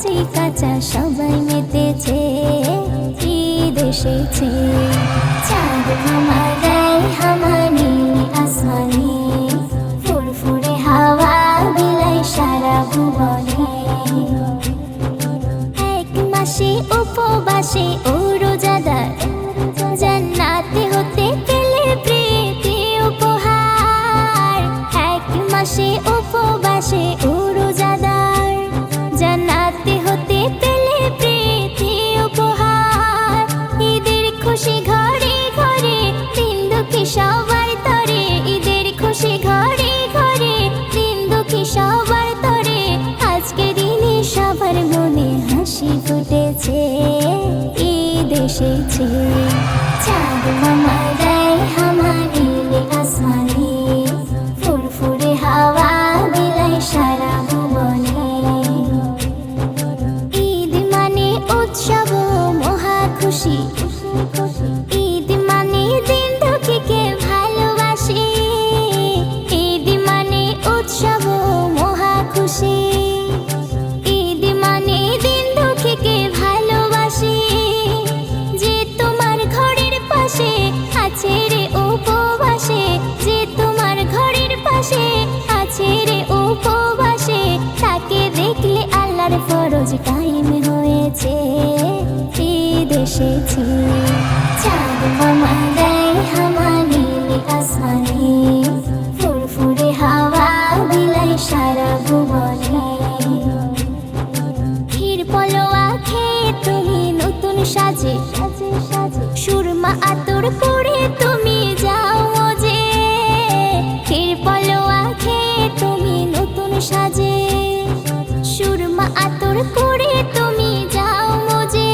কচি কাঁচা সবাই মেতেছে, ঈদ এসেছে। চাঁদ মামা দেয় হামা নীল আসমানে, ফুরফুরে হাওয়া বিলায় সারা ভুবনে। এক মাসে উপবাসে ও রোজাদার, জান্নাতে হতে পেলে প্রীতি উপহার। এক মাসে উপবাসে ও রোজাদার, জান্নাতে হতে পেলে প্রীতি উপহার। ঈদের খুশি ঘরে ঘরে, দিন দুঃখী সবার তরে। ঈদের খুশি ঘরে ঘরে, দিন দুঃখী সবার তরে। আজকে দিনে সবার মনে হাসি ফুটেছে, ঈদ এসেছে। চাঁদ মামা দেয় হামা নীল আসমানে, ফুরফুরে হাওয়া বিলায় সারা ভুবনে। ঈদ মানে উৎসব মহা খুশি, ঈদ মানে দিন দুঃখীকে ভালোবাসি। ঈদ মানে উৎসব মহা খুশি, ঈদ মানে দিন দুঃখীকে ভালোবাসি। যে তোমার ঘরের পাশে আছে রে উপবাসে, যে তোমার ঘরের পাশে আছে রে উপবাসে। তাকে দেখলে আল্লাহর ফরজ কায়েম হয়েছে, ঈদ এসেছে। চাঁদ মামা দেয় হামা নীল আসমানে, ফুরফুরে হাওয়া বিলায় সারা ভুবনে। ক্ষীর পলোয়া খেয়ে তুমি নতুন সাজে, সুরমা আতর করে তুমি যাও মজে। ক্ষীর পলোয়া খেয়ে তুমি নতুন সাজে, সুরমা আতর করে তুমি যাও মজে।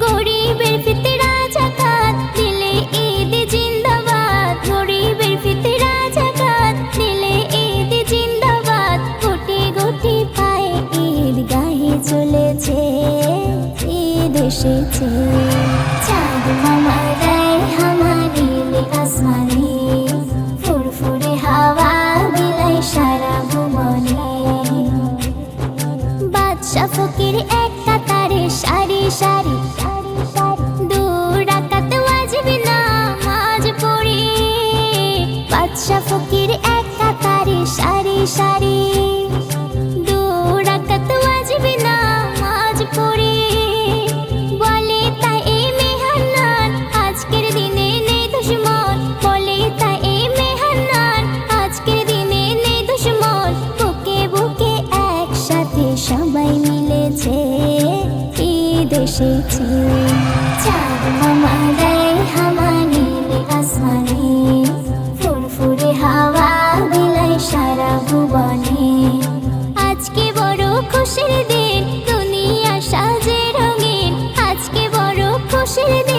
গরিবের ফিতরা যাকাত দিলে ঈদ জিন্দাবাদ, গরিবের ফিতরা যাকাত দিলে ঈদ জিন্দাবাদ। কোটি কোটি পায়ে ঈদ গায়ে চলেছে, ঈদ এসেছে। চাঁদ মামা দেয় হামা নীল আসমানে, ফুরফুরে হাওয়া বিলায় সারা ভুবনে। বাদশা ফকির এক কাতারে সারি সারি, দু রাকাত ওয়াজিব নামাজ পড়ি। বাদশা ফকির এক কাতারে সারি সারি, দু রাকাত ওয়াজিব নামাজ পড়ি। বলে তাই এই মেহান্নান আজকের দিনে নেই দুশমন, বলে তাই এই মেহান্নান আজকের দিনে নেই দুশমন। বুকে বুকে একসাথে সবাই মিলেছে, ঈদ এসেছে। চাঁদ মামা দেয় হামা নীল আসমানে, ফুরফুরে হাওয়া বিলায় সারা ভুবনে। আজকে বড় খুশির দিন, দুনিয়া সাজে রঙিন। আজকে বড় খুশির দিন,